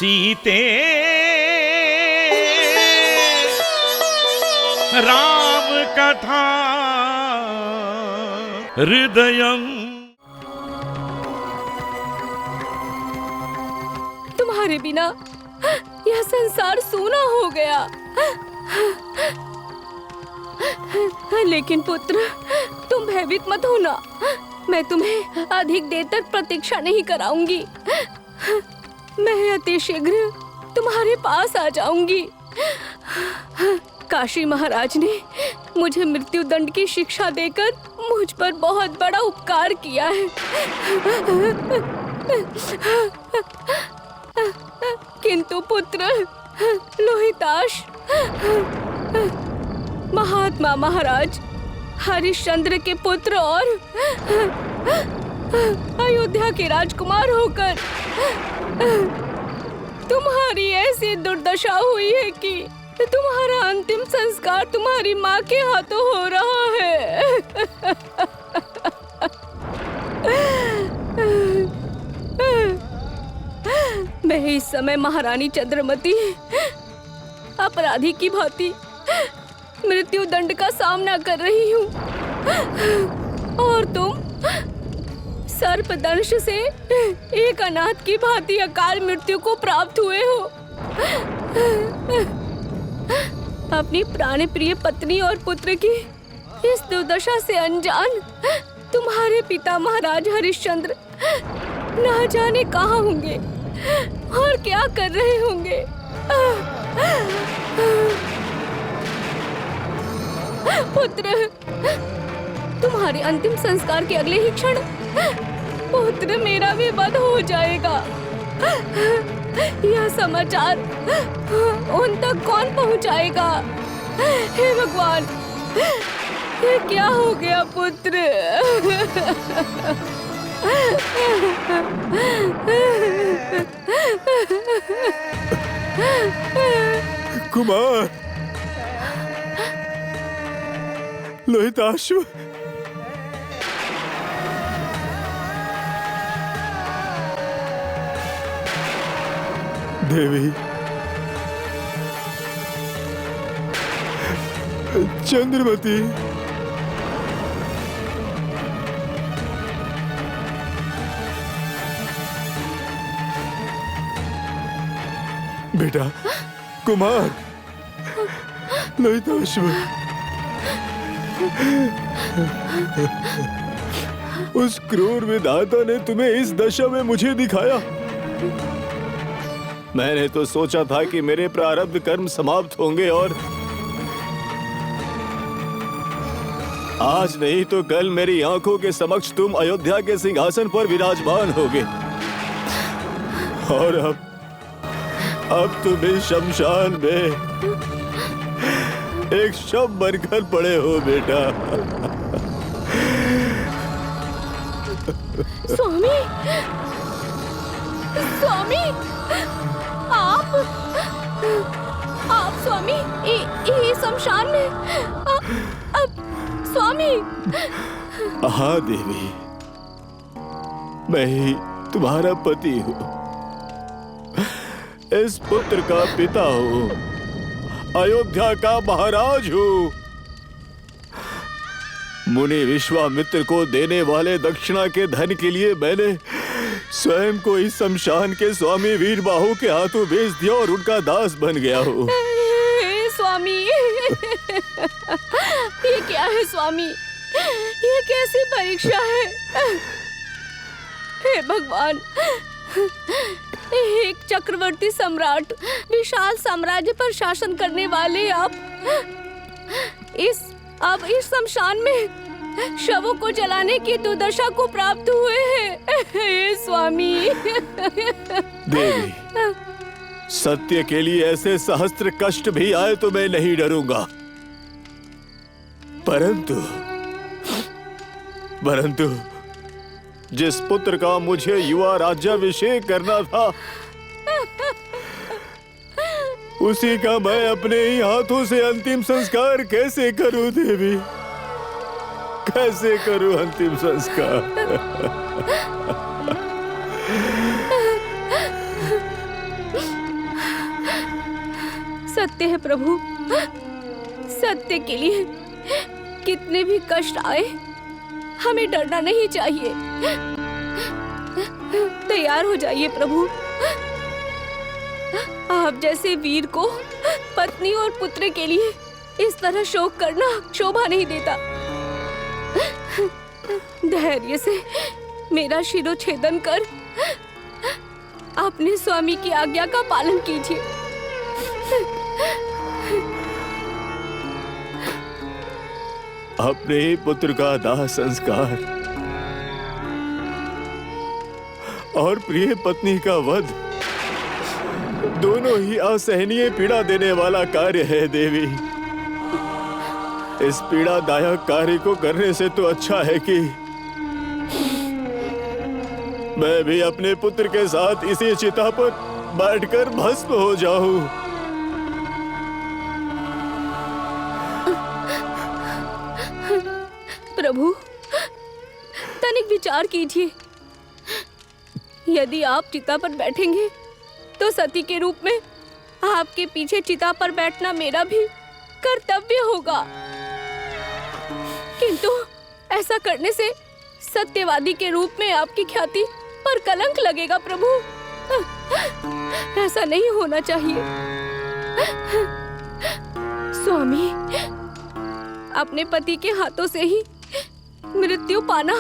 सीते राम कथा हृदयम। तुम्हारे बिना यह संसार सूना हो गया। लेकिन पुत्र, तुम भयभीत मत होना। मैं तुम्हें अधिक देर तक प्रतीक्षा नहीं कराऊंगी। मैं अति शीघ्र तुम्हारे पास आ जाऊंगी। काशी महाराज ने मुझे मृत्यु दंड की शिक्षा देकर मुझ पर बहुत बड़ा उपकार किया है। किंतु पुत्र लोहिताश, महात्मा महाराज हरिश्चंद्र के पुत्र और अयोध्या के राजकुमार होकर तुम्हारी ऐसी दुर्दशा हुई है कि तुम्हारा अंतिम संस्कार तुम्हारी माँ के हाथों हो रहा है। मैं इस समय महारानी चंद्रमती अपराधी की भांति मृत्यु दंड का सामना कर रही हूँ और तुम सर्पदंश से एक अनाथ की भांति अकाल मृत्यु को प्राप्त हुए हो। अपनी प्राण प्रिय पत्नी और पुत्र की इस दुर्दशा से अनजान तुम्हारे पिता महाराज हरिश्चंद्र न जाने कहाँ होंगे और क्या कर रहे होंगे। पुत्र, तुम्हारे अंतिम संस्कार के अगले ही क्षण पुत्र मेरा भी वध हो जाएगा। यह समाचार उन तक कौन पहुंचाएगा? हे भगवान, ये क्या हो गया पुत्र? कुमार, लोहिताश्व, देवी, चंद्रमती, बेटा, कुमार, लोहिताश्व, उस क्रूर विधाता ने तुम्हें इस दशा में मुझे दिखाया। मैंने तो सोचा था कि मेरे प्रारब्ध कर्म समाप्त होंगे और आज नहीं तो कल मेरी आंखों के समक्ष तुम अयोध्या के सिंहासन पर विराजमान होगे। और अब तुम इस शमशान में एक शव बनकर पड़े हो बेटा। स्वामी, स्वामी, आप स्वामी, ये शमशान में स्वामी। हाँ देवी, मैं ही तुम्हारा पति हूँ, इस पुत्र का पिता हूँ, अयोध्या का महाराज हूँ। मुनि विश्वामित्र को देने वाले दक्षिणा के धन के लिए मैंने स्वयं को इस शमशान के स्वामी वीरबाहु के हाथों भेज दिया और उनका दास बन गया हूँ। स्वामी, ये क्या है स्वामी? ये कैसी परीक्षा है? हे भगवान, एक चक्रवर्ती सम्राट विशाल साम्राज्य पर शासन करने वाले आप इस शमशान में शवों को जलाने की दुर्दशा को प्राप्त हुए हैं। हे स्वामी। देवी, सत्य के लिए ऐसे सहस्त्र कष्ट भी आए तो मैं नहीं डरूंगा, परंतु जिस पुत्र का मुझे युवा राज्याभिषेक करना था, उसी का मैं अपने ही हाथों से अंतिम संस्कार कैसे करूं देवी? कैसे करूं अंतिम संस्कार? सकते हैं प्रभु। सत्य के लिए कितने भी कष्ट आए, हमें डरना नहीं चाहिए। तैयार हो जाइए प्रभु। आप जैसे वीर को पत्नी और पुत्र के लिए इस तरह शोक करना शोभा नहीं देता। धैर्य से मेरा शिरोछेदन कर अपने स्वामी की आज्ञा का पालन कीजिए। अपने ही पुत्र का दाह संस्कार और प्रिय पत्नी का वध दोनों ही असहनीय पीड़ा देने वाला कार्य है देवी। इस पीड़ादायक कार्य को करने से तो अच्छा है कि मैं भी अपने पुत्र के साथ इसी चिता पर बैठकर भस्म हो जाऊं। प्रभु, तनिक विचार कीजिए। यदि आप चिता पर बैठेंगे तो सती के रूप में आपके पीछे चिता पर बैठना मेरा भी कर्तव्य होगा। किंतु ऐसा करने से सत्यवादी के रूप में आपकी ख्याति पर कलंक लगेगा प्रभु। ऐसा नहीं होना चाहिए। स्वामी, अपने पति के हाथों से ही मृत्यु पाना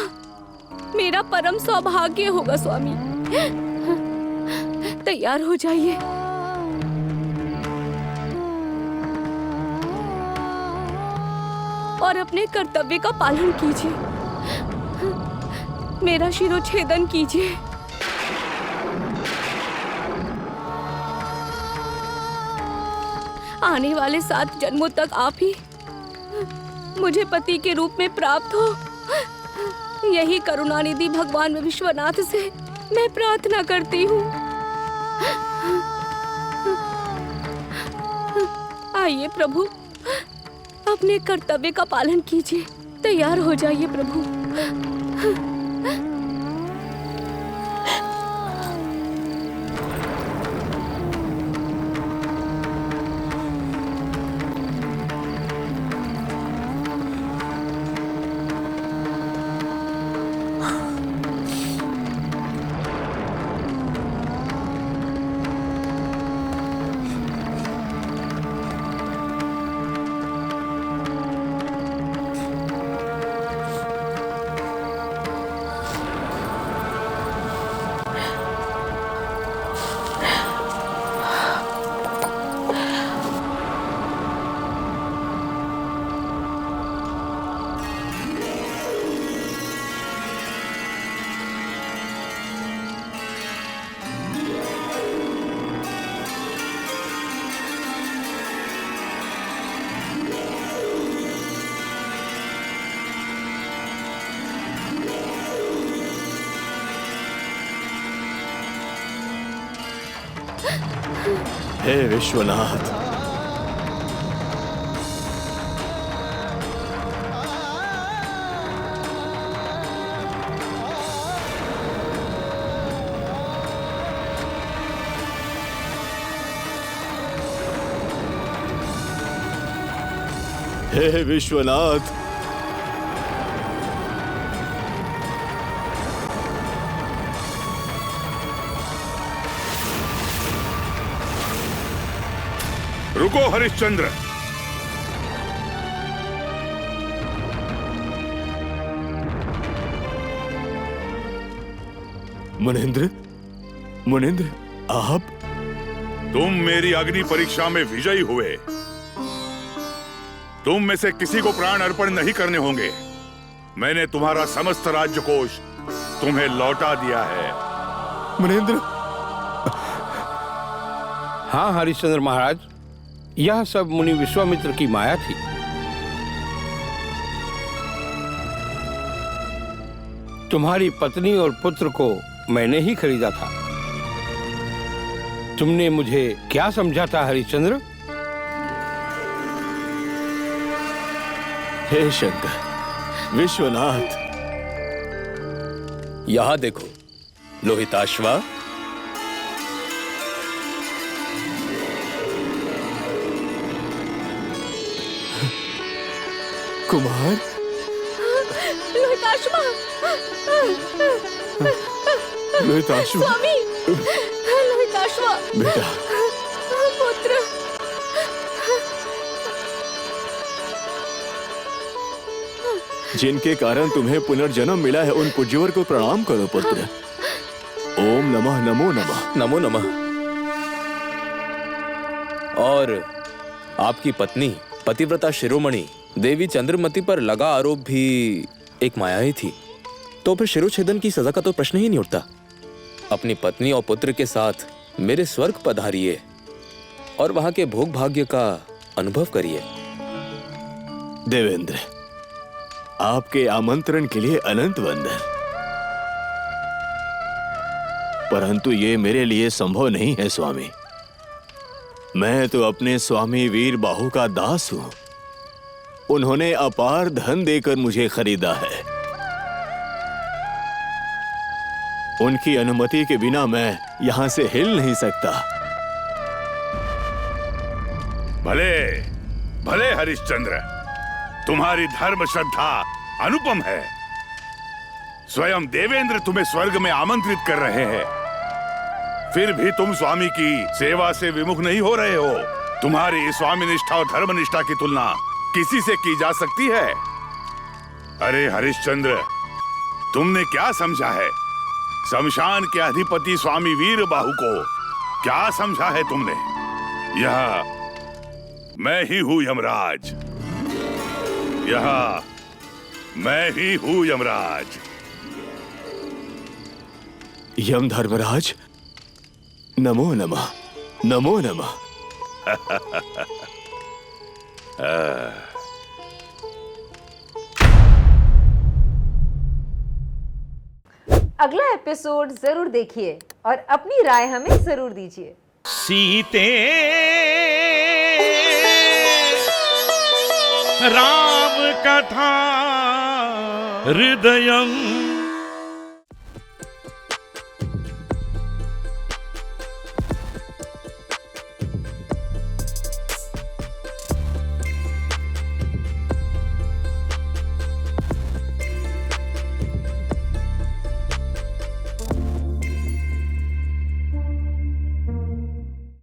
मेरा परम सौभाग्य होगा। स्वामी, तैयार हो जाइए। और अपने कर्तव्य का पालन कीजिए। मेरा शिरोछेदन कीजिए। आने वाले 7 जन्मों तक आप ही मुझे पति के रूप में प्राप्त हो, यही करुणानिधि भगवान विश्वनाथ से मैं प्रार्थना करती हूँ। आइए प्रभु, अपने कर्तव्य का पालन कीजिए। तैयार हो जाइए प्रभु। हे विश्वनाथ, हे विश्वनाथ, रुको हरिश्चंद्र। मुनिंद्र, मुनिंद्र, आप? तुम मेरी अग्नि परीक्षा में विजयी हुए। तुम में से किसी को प्राण अर्पण नहीं करने होंगे। मैंने तुम्हारा समस्त राज्य कोष तुम्हें लौटा दिया है। मुनिंद्र। हाँ हरिश्चंद्र महाराज, यह सब मुनि विश्वामित्र की माया थी। तुम्हारी पत्नी और पुत्र को मैंने ही खरीदा था। तुमने मुझे क्या समझा था हरिश्चंद्र? हे शंकर, विश्वनाथ, यहां देखो। लोहिताश्वा, कुमार, लोहिताश्मा, लोहिताश्मा, स्वामी, लोहिताश्मा, बेटा, पुत्र। जिनके कारण तुम्हें पुनर्जन्म मिला है उन पूज्यवर को प्रणाम करो पुत्र। ओम नमः नमो नमः। नमो नमः। और आपकी पत्नी पतिव्रता शिरोमणि देवी चंद्रमती पर लगा आरोप भी एक माया ही थी, तो फिर शिरोच्छेदन की सजा का तो प्रश्न ही नहीं उठता। अपनी पत्नी और पुत्र के साथ मेरे स्वर्ग पधारिए और वहां के भोग भाग्य का अनुभव करिए। देवेंद्र, आपके आमंत्रण के लिए अनंत वंदन, परंतु ये मेरे लिए संभव नहीं है स्वामी। मैं तो अपने स्वामी वीर बाहु का दास हूं। उन्होंने अपार धन देकर मुझे खरीदा है। उनकी अनुमति के बिना मैं यहां से हिल नहीं सकता। भले भले हरिश्चंद्र, तुम्हारी धर्म श्रद्धा अनुपम है। स्वयं देवेंद्र तुम्हें स्वर्ग में आमंत्रित कर रहे हैं, फिर भी तुम स्वामी की सेवा से विमुख नहीं हो रहे हो। तुम्हारी स्वामी निष्ठा और धर्म निष्ठा की तुलना किसी से की जा सकती है? अरे हरिश्चंद्र, तुमने क्या समझा है? शमशान के अधिपति स्वामी वीर बाहु को क्या समझा है तुमने? यह मैं ही हूं यमराज, यह मैं ही हूं यमराज। यम धर्मराज, नमो नमः, नमो नमः। अगला एपिसोड जरूर देखिए और अपनी राय हमें जरूर दीजिए। सीते राम कथा हृदयं